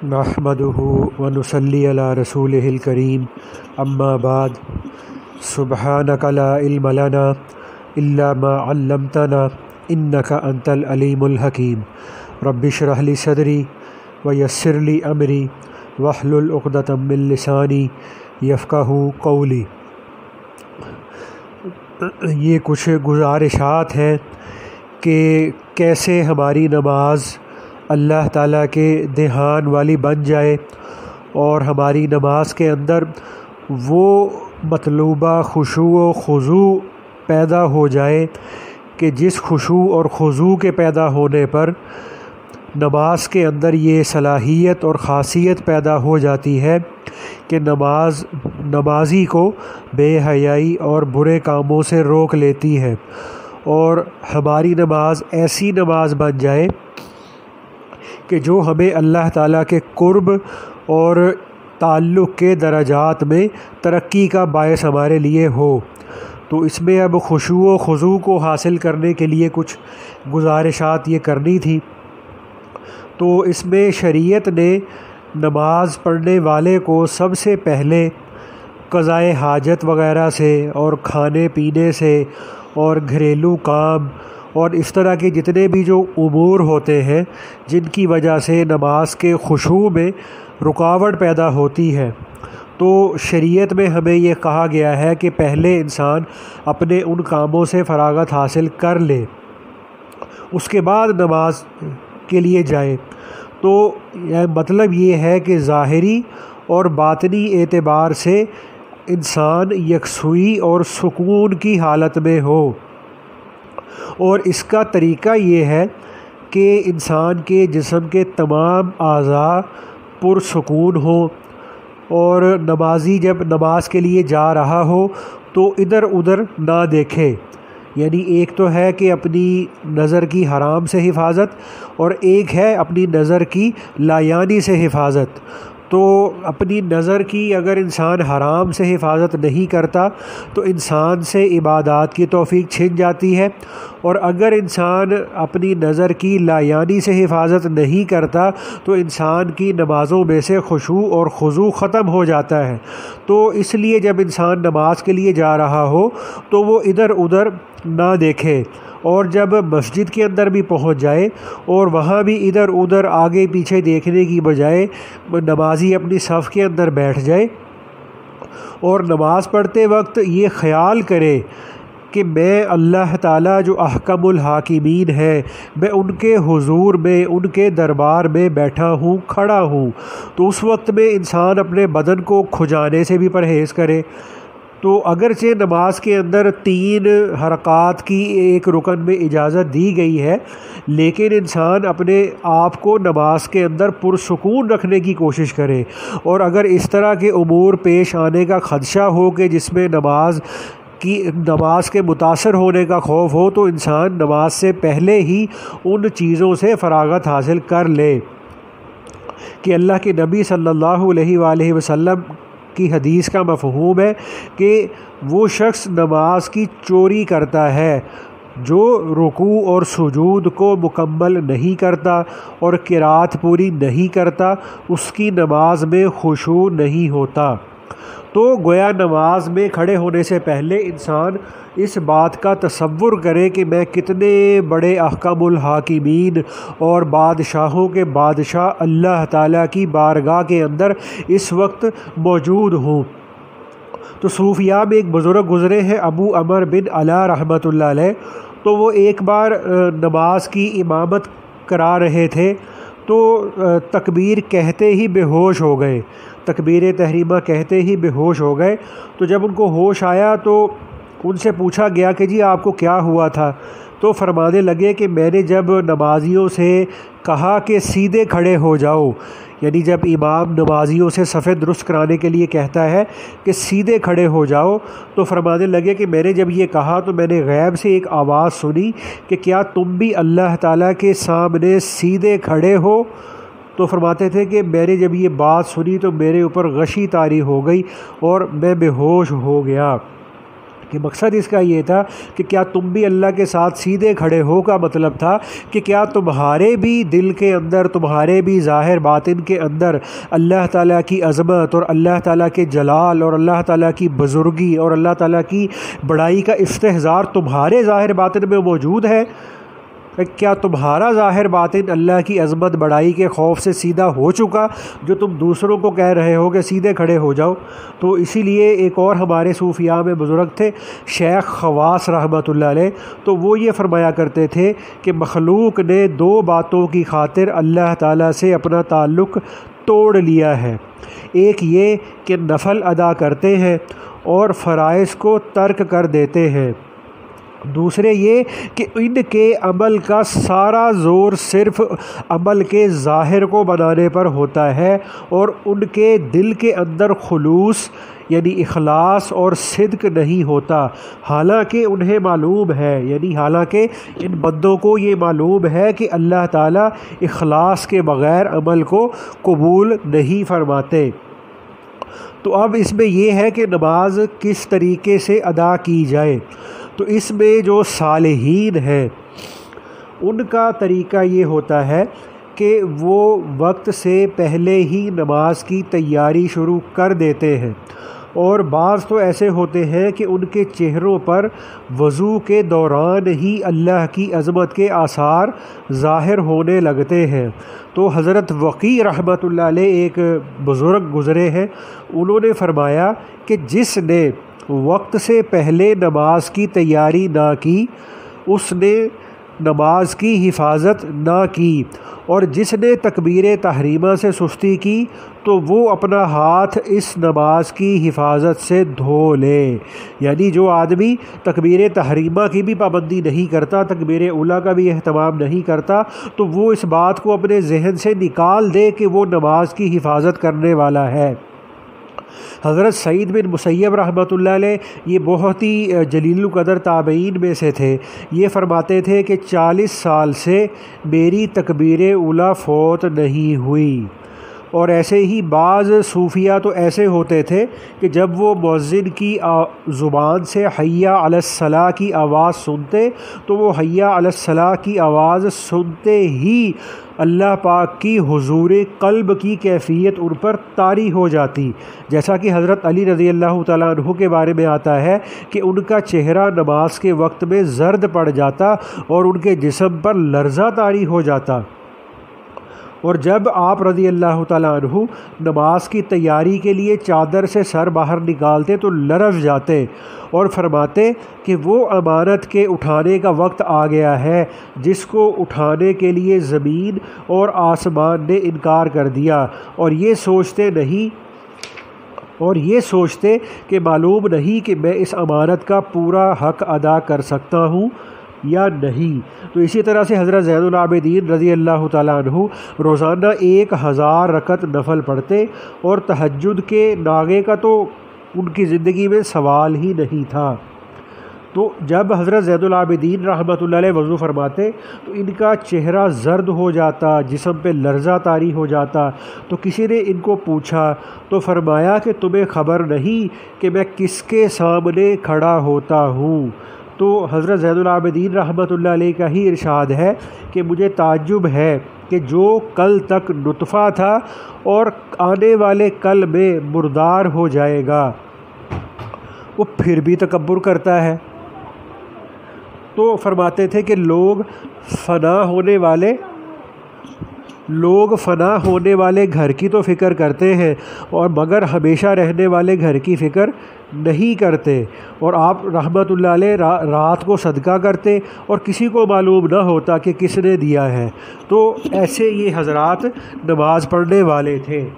نحمدہ ونصلی علی رسولہ الکریم اما بعد سبحانک لا علم لنا الا ما علمتنا انک انت العلیم الحکیم رب اشرح لی صدری ویسر لی امری واحلل عقدۃ من لسانی یفقہوا قولی۔ یہ کچھ گزارشات ہیں کہ کیسے ہماری نماز اللہ تعالیٰ کے دھیان والی بن جائے اور ہماری نماز کے اندر وہ مطلوبہ خشوع و خضوع پیدا ہو جائے کہ جس خشوع اور خضوع کے پیدا ہونے پر نماز کے اندر یہ صلاحیت اور خاصیت پیدا ہو جاتی ہے کہ نمازی کو بے حیائی اور برے کاموں سے روک لیتی ہے، اور ہماری نماز ایسی نماز بن جائے کہ جو ہمیں اللہ تعالیٰ کے قرب اور تعلق کے درجات میں ترقی کا باعث ہمارے لیے ہو۔ تو اس میں اب خشوع و خضوع کو حاصل کرنے کے لیے کچھ گزارشات یہ کرنی تھی۔ تو اس میں شریعت نے نماز پڑھنے والے کو سب سے پہلے قضائے حاجت وغیرہ سے اور کھانے پینے سے اور گھریلو کام اور اس طرح کے جتنے بھی جو امور ہوتے ہیں جن کی وجہ سے نماز کے خشوع میں رکاوٹ پیدا ہوتی ہے، تو شریعت میں ہمیں یہ کہا گیا ہے کہ پہلے انسان اپنے ان کاموں سے فراغت حاصل کر لے، اس کے بعد نماز کے لیے جائے۔ تو مطلب یہ ہے کہ ظاہری اور باطنی اعتبار سے انسان یکسوئی اور سکون کی حالت میں ہو، اور اس کا طریقہ یہ ہے کہ انسان کے جسم کے تمام اعضاء پرسکون ہوں، اور نمازی جب نماز کے لیے جا رہا ہو تو ادھر ادھر نہ دیکھے۔ یعنی ایک تو ہے کہ اپنی نظر کی حرام سے حفاظت، اور ایک ہے اپنی نظر کی لایانی سے حفاظت۔ تو اپنی نظر کی اگر انسان حرام سے حفاظت نہیں کرتا تو انسان سے عبادات کی توفیق چھن جاتی ہے، اور اگر انسان اپنی نظر کی لایانی سے حفاظت نہیں کرتا تو انسان کی نمازوں میں سے خشوع اور خضوع ختم ہو جاتا ہے۔ تو اس لیے جب انسان نماز کے لیے جا رہا ہو تو وہ ادھر ادھر نہ دیکھے، اور جب مسجد کے اندر بھی پہنچ جائے اور وہاں بھی ادھر ادھر آگے پیچھے دیکھنے کی بجائے نمازی اپنی صف کے اندر بیٹھ جائے، اور نماز پڑھتے وقت یہ خیال کرے کہ میں اللہ تعالیٰ جو احکم الحاکمین ہے، میں ان کے حضور میں، ان کے دربار میں بیٹھا ہوں، کھڑا ہوں۔ تو اس وقت میں انسان اپنے بدن کو کھجانے سے بھی پرہیز کرے۔ تو اگرچہ نماز کے اندر 3 حرکات کی ایک رکن میں اجازت دی گئی ہے، لیکن انسان اپنے آپ کو نماز کے اندر پرسکون رکھنے کی کوشش کرے، اور اگر اس طرح کے امور پیش آنے کا خدشہ ہو کہ جس میں نماز کے متاثر ہونے کا خوف ہو، تو انسان نماز سے پہلے ہی ان چیزوں سے فراغت حاصل کر لے۔ کہ اللہ کے نبی صلی اللہ علیہ وآلہ وسلم کی حدیث کا مفہوم ہے کہ وہ شخص نماز کی چوری کرتا ہے جو رکوع اور سجود کو مکمل نہیں کرتا اور قرات پوری نہیں کرتا، اس کی نماز میں خشوع نہیں ہوتا۔ تو گویا نماز میں کھڑے ہونے سے پہلے انسان اس بات کا تصور کرے کہ میں کتنے بڑے احکم الحاکمین اور بادشاہوں کے بادشاہ اللہ تعالیٰ کی بارگاہ کے اندر اس وقت موجود ہوں۔ تو صوفیاء میں ایک بزرگ گزرے ہیں، ابو عمر بن علا رحمۃ اللہ علیہ۔ تو وہ ایک بار نماز کی امامت کرا رہے تھے، تو تکبیر کہتے ہی بے ہوش ہو گئے، تکبیر تحریمہ کہتے ہی بے ہوش ہو گئے۔ تو جب ان کو ہوش آیا تو ان سے پوچھا گیا کہ جی آپ کو کیا ہوا تھا؟ تو فرمانے لگے کہ میں نے جب نمازیوں سے کہا کہ سیدھے کھڑے ہو جاؤ، یعنی جب امام نمازیوں سے صف درست کرانے کے لیے کہتا ہے کہ سیدھے کھڑے ہو جاؤ، تو فرمانے لگے کہ میں نے جب یہ کہا تو میں نے غیب سے ایک آواز سنی کہ کیا تم بھی اللہ تعالیٰ کے سامنے سیدھے کھڑے ہو؟ تو فرماتے تھے کہ میں نے جب یہ بات سنی تو میرے اوپر غشی طاری ہو گئی اور میں بے ہوش ہو گیا۔ کہ مقصد اس کا یہ تھا کہ کیا تم بھی اللہ کے ساتھ سیدھے کھڑے ہو، کا مطلب تھا کہ کیا تمہارے بھی دل کے اندر، تمہارے بھی ظاہر باطن کے اندر اللہ تعالیٰ کی عظمت اور اللہ تعالیٰ کے جلال اور اللہ تعالیٰ کی بزرگی اور اللہ تعالیٰ کی بڑائی کا استحضار تمہارے ظاہر باطن میں موجود ہے؟ کیا تمہارا ظاہر باطن اللہ کی عظمت بڑائی کے خوف سے سیدھا ہو چکا، جو تم دوسروں کو کہہ رہے ہو کہ سیدھے کھڑے ہو جاؤ؟ تو اسی لیے ایک اور ہمارے صوفیاء میں بزرگ تھے، شیخ خواص رحمۃ اللہ علیہ، تو وہ یہ فرمایا کرتے تھے کہ مخلوق نے دو باتوں کی خاطر اللہ تعالیٰ سے اپنا تعلق توڑ لیا ہے، ایک یہ کہ نفل ادا کرتے ہیں اور فرائض کو ترک کر دیتے ہیں، دوسرے یہ کہ ان کے عمل کا سارا زور صرف عمل کے ظاہر کو بنانے پر ہوتا ہے اور ان کے دل کے اندر خلوص یعنی اخلاص اور صدق نہیں ہوتا، حالانکہ انہیں معلوم ہے، یعنی حالانکہ ان بندوں کو یہ معلوم ہے کہ اللہ تعالیٰ اخلاص کے بغیر عمل کو قبول نہیں فرماتے۔ تو اب اس میں یہ ہے کہ نماز کس طریقے سے ادا کی جائے، تو اس میں جو صالحین ہیں ان کا طریقہ یہ ہوتا ہے کہ وہ وقت سے پہلے ہی نماز کی تیاری شروع کر دیتے ہیں، اور بعض تو ایسے ہوتے ہیں کہ ان کے چہروں پر وضو کے دوران ہی اللہ کی عظمت کے آثار ظاہر ہونے لگتے ہیں۔ تو حضرت وقی رحمۃ اللہ علیہ ایک بزرگ گزرے ہیں، انہوں نے فرمایا کہ جس نے وقت سے پہلے نماز کی تیاری نہ کی اس نے نماز کی حفاظت نہ کی، اور جس نے تکبیر تحریمہ سے سستی کی تو وہ اپنا ہاتھ اس نماز کی حفاظت سے دھو لے۔ یعنی جو آدمی تکبیر تحریمہ کی بھی پابندی نہیں کرتا، تکبیر اولیٰ کا بھی اہتمام نہیں کرتا، تو وہ اس بات کو اپنے ذہن سے نکال دے کہ وہ نماز کی حفاظت کرنے والا ہے۔ حضرت سعید بن مسیب رحمۃ اللہ علیہ یہ بہت ہی جلیل القدر تابعین میں سے تھے، یہ فرماتے تھے کہ 40 سال سے میری تکبیر اولیٰ فوت نہیں ہوئی۔ اور ایسے ہی بعض صوفیہ تو ایسے ہوتے تھے کہ جب وہ مؤذن کی زبان سے حی علی الصلاۃ کی آواز سنتے تو وہ حی علی الصلاۃ کی آواز سنتے ہی اللہ پاک کی حضور قلب کی کیفیت ان پر طاری ہو جاتی، جیسا کہ حضرت علی رضی اللہ تعالیٰ عنہ کے بارے میں آتا ہے کہ ان کا چہرہ نماز کے وقت میں زرد پڑ جاتا اور ان کے جسم پر لرزہ طاری ہو جاتا، اور جب آپ رضی اللہ تعالیٰ عنہ نماز کی تیاری کے لیے چادر سے سر باہر نکالتے تو لرز جاتے اور فرماتے کہ وہ امانت کے اٹھانے کا وقت آ گیا ہے جس کو اٹھانے کے لیے زمین اور آسمان نے انکار کر دیا، اور یہ سوچتے کہ معلوم نہیں کہ میں اس امانت کا پورا حق ادا کر سکتا ہوں یا نہیں۔ تو اسی طرح سے حضرت زین العابدین رضی اللہ تعالیٰ عنہ روزانہ 1000 رکعت نفل پڑھتے، اور تہجد کے ناغے کا تو ان کی زندگی میں سوال ہی نہیں تھا۔ تو جب حضرت زین العابدین رحمۃ اللہ علیہ وضو فرماتے تو ان کا چہرہ زرد ہو جاتا، جسم پہ لرزہ طاری ہو جاتا، تو کسی نے ان کو پوچھا تو فرمایا کہ تمہیں خبر نہیں کہ میں کس کے سامنے کھڑا ہوتا ہوں؟ تو حضرت زین العابدین رحمۃ اللہ علیہ کا ہی ارشاد ہے کہ مجھے تعجب ہے کہ جو کل تک نطفہ تھا اور آنے والے کل میں مردار ہو جائے گا وہ پھر بھی تکبر کرتا ہے۔ تو فرماتے تھے کہ لوگ فنا ہونے والے گھر کی تو فکر کرتے ہیں اور مگر ہمیشہ رہنے والے گھر کی فکر نہیں کرتے، اور آپ رحمت اللہ علیہ رات کو صدقہ کرتے اور کسی کو معلوم نہ ہوتا کہ کس نے دیا ہے۔ تو ایسے یہ حضرات نماز پڑھنے والے تھے۔